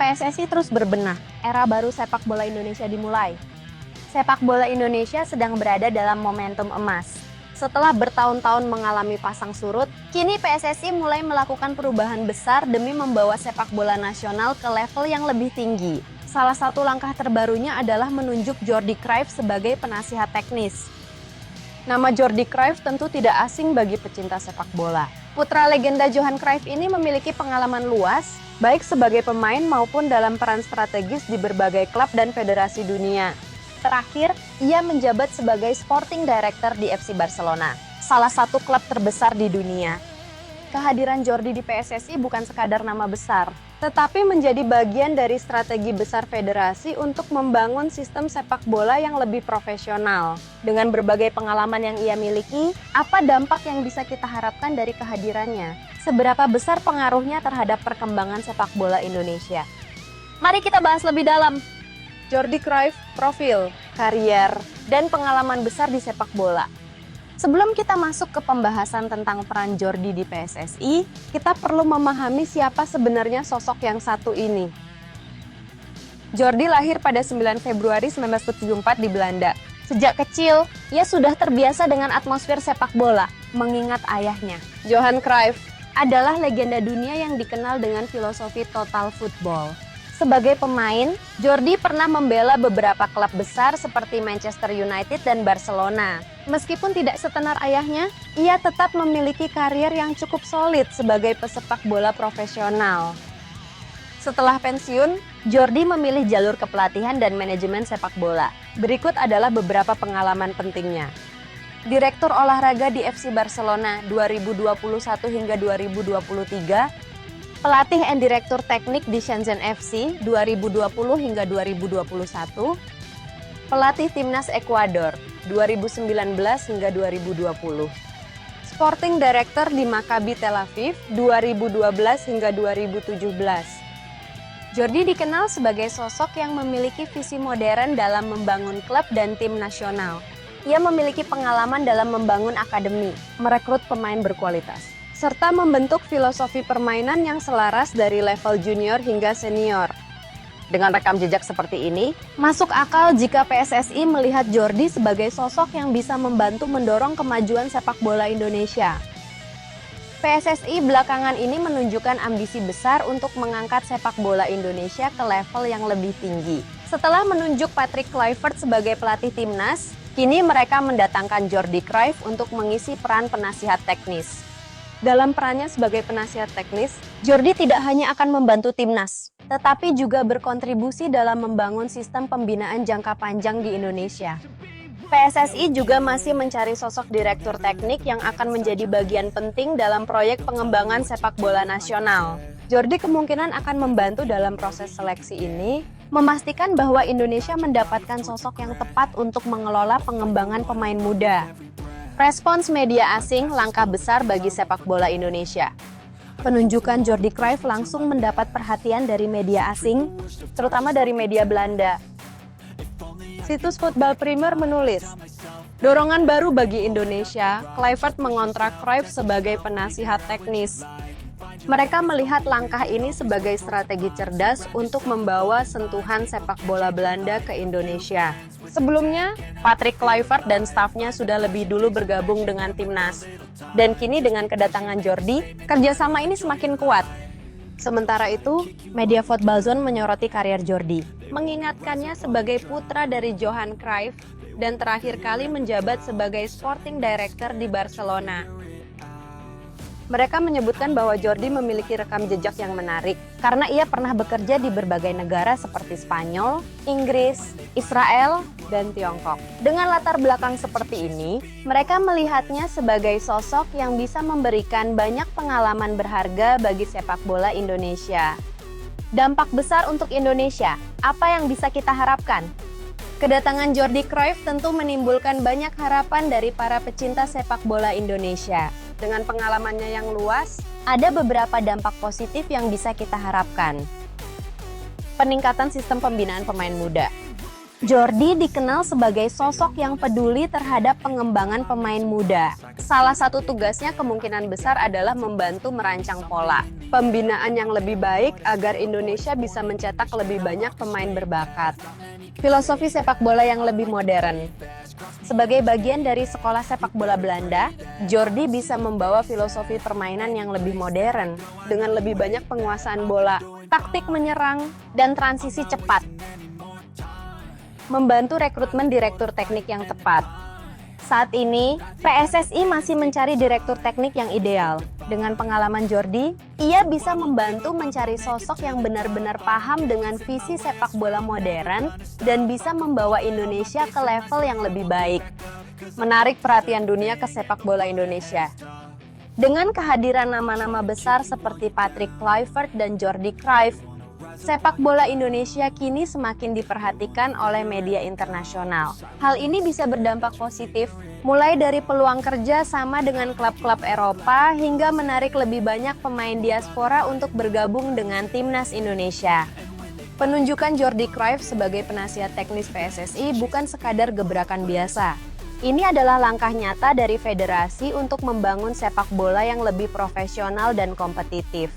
PSSI terus berbenah, era baru sepak bola Indonesia dimulai. Sepak bola Indonesia sedang berada dalam momentum emas. Setelah bertahun-tahun mengalami pasang surut, kini PSSI mulai melakukan perubahan besar demi membawa sepak bola nasional ke level yang lebih tinggi. Salah satu langkah terbarunya adalah menunjuk Jordi Cruyff sebagai penasihat teknis. Nama Jordi Cruyff tentu tidak asing bagi pecinta sepak bola. Putra legenda Johan Cruyff ini memiliki pengalaman luas, baik sebagai pemain maupun dalam peran strategis di berbagai klub dan federasi dunia. Terakhir, ia menjabat sebagai Sporting Director di FC Barcelona, salah satu klub terbesar di dunia. Kehadiran Jordi di PSSI bukan sekadar nama besar, tetapi menjadi bagian dari strategi besar federasi untuk membangun sistem sepak bola yang lebih profesional. Dengan berbagai pengalaman yang ia miliki, apa dampak yang bisa kita harapkan dari kehadirannya? Seberapa besar pengaruhnya terhadap perkembangan sepak bola Indonesia? Mari kita bahas lebih dalam. Jordi Cruyff, profil, karier, dan pengalaman besar di sepak bola. Sebelum kita masuk ke pembahasan tentang peran Jordi di PSSI, kita perlu memahami siapa sebenarnya sosok yang satu ini. Jordi lahir pada 9 Februari 1974 di Belanda. Sejak kecil, ia sudah terbiasa dengan atmosfer sepak bola, mengingat ayahnya. Johan Cruyff adalah legenda dunia yang dikenal dengan filosofi total football. Sebagai pemain, Jordi pernah membela beberapa klub besar seperti Manchester United dan Barcelona. Meskipun tidak setenar ayahnya, ia tetap memiliki karier yang cukup solid sebagai pesepak bola profesional. Setelah pensiun, Jordi memilih jalur kepelatihan dan manajemen sepak bola. Berikut adalah beberapa pengalaman pentingnya. Direktur olahraga di FC Barcelona 2021 hingga 2023, pelatih and direktur teknik di Shenzhen FC 2020 hingga 2021, pelatih timnas Ekuador 2019 hingga 2020, Sporting Director di Maccabi Tel Aviv 2012 hingga 2017. Jordi dikenal sebagai sosok yang memiliki visi modern dalam membangun klub dan tim nasional. Ia memiliki pengalaman dalam membangun akademi, merekrut pemain berkualitas, serta membentuk filosofi permainan yang selaras dari level junior hingga senior. Dengan rekam jejak seperti ini, masuk akal jika PSSI melihat Jordi sebagai sosok yang bisa membantu mendorong kemajuan sepak bola Indonesia. PSSI belakangan ini menunjukkan ambisi besar untuk mengangkat sepak bola Indonesia ke level yang lebih tinggi. Setelah menunjuk Patrick Kluivert sebagai pelatih timnas, kini mereka mendatangkan Jordi Cruyff untuk mengisi peran penasihat teknis. Dalam perannya sebagai penasihat teknis, Jordi tidak hanya akan membantu timnas, tetapi juga berkontribusi dalam membangun sistem pembinaan jangka panjang di Indonesia. PSSI juga masih mencari sosok direktur teknik yang akan menjadi bagian penting dalam proyek pengembangan sepak bola nasional. Jordi kemungkinan akan membantu dalam proses seleksi ini, memastikan bahwa Indonesia mendapatkan sosok yang tepat untuk mengelola pengembangan pemain muda. Respons media asing langkah besar bagi sepak bola Indonesia. Penunjukan Jordi Cruyff langsung mendapat perhatian dari media asing, terutama dari media Belanda. Situs Football Premier menulis, dorongan baru bagi Indonesia, Kluivert mengontrak Cruyff sebagai penasihat teknis. Mereka melihat langkah ini sebagai strategi cerdas untuk membawa sentuhan sepak bola Belanda ke Indonesia. Sebelumnya, Patrick Kluivert dan stafnya sudah lebih dulu bergabung dengan timnas. Dan kini dengan kedatangan Jordi, kerjasama ini semakin kuat. Sementara itu, media Football Zone menyoroti karier Jordi, mengingatkannya sebagai putra dari Johan Cruyff dan terakhir kali menjabat sebagai Sporting Director di Barcelona. Mereka menyebutkan bahwa Jordi memiliki rekam jejak yang menarik karena ia pernah bekerja di berbagai negara seperti Spanyol, Inggris, Israel, dan Tiongkok. Dengan latar belakang seperti ini, mereka melihatnya sebagai sosok yang bisa memberikan banyak pengalaman berharga bagi sepak bola Indonesia. Dampak besar untuk Indonesia, apa yang bisa kita harapkan? Kedatangan Jordi Cruyff tentu menimbulkan banyak harapan dari para pecinta sepak bola Indonesia. Dengan pengalamannya yang luas, ada beberapa dampak positif yang bisa kita harapkan. Peningkatan sistem pembinaan pemain muda. Jordi dikenal sebagai sosok yang peduli terhadap pengembangan pemain muda. Salah satu tugasnya kemungkinan besar adalah membantu merancang pola pembinaan yang lebih baik agar Indonesia bisa mencetak lebih banyak pemain berbakat. Filosofi sepak bola yang lebih modern. Sebagai bagian dari sekolah sepak bola Belanda, Jordi bisa membawa filosofi permainan yang lebih modern dengan lebih banyak penguasaan bola, taktik menyerang, dan transisi cepat. Membantu rekrutmen direktur teknik yang tepat. Saat ini, PSSI masih mencari direktur teknik yang ideal. Dengan pengalaman Jordi, ia bisa membantu mencari sosok yang benar-benar paham dengan visi sepak bola modern dan bisa membawa Indonesia ke level yang lebih baik. Menarik perhatian dunia ke sepak bola Indonesia. Dengan kehadiran nama-nama besar seperti Patrick Kluivert dan Jordi Cruyff, sepak bola Indonesia kini semakin diperhatikan oleh media internasional. Hal ini bisa berdampak positif, mulai dari peluang kerja sama dengan klub-klub Eropa hingga menarik lebih banyak pemain diaspora untuk bergabung dengan timnas Indonesia. Penunjukan Jordi Cruyff sebagai penasihat teknis PSSI bukan sekadar gebrakan biasa. Ini adalah langkah nyata dari federasi untuk membangun sepak bola yang lebih profesional dan kompetitif.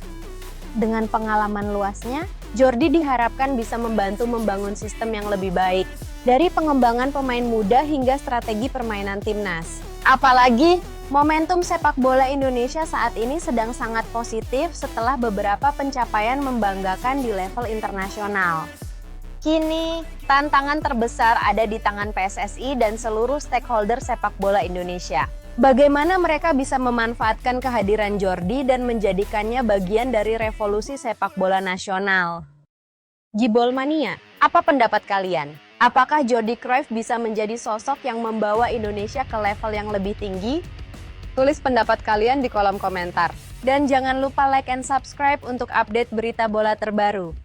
Dengan pengalaman luasnya, Jordi diharapkan bisa membantu membangun sistem yang lebih baik, dari pengembangan pemain muda hingga strategi permainan timnas. Apalagi, momentum sepak bola Indonesia saat ini sedang sangat positif setelah beberapa pencapaian membanggakan di level internasional. Kini, tantangan terbesar ada di tangan PSSI dan seluruh stakeholder sepak bola Indonesia. Bagaimana mereka bisa memanfaatkan kehadiran Jordi dan menjadikannya bagian dari revolusi sepak bola nasional? Gibol Mania, apa pendapat kalian? Apakah Jordi Cruyff bisa menjadi sosok yang membawa Indonesia ke level yang lebih tinggi? Tulis pendapat kalian di kolom komentar. Dan jangan lupa like and subscribe untuk update berita bola terbaru.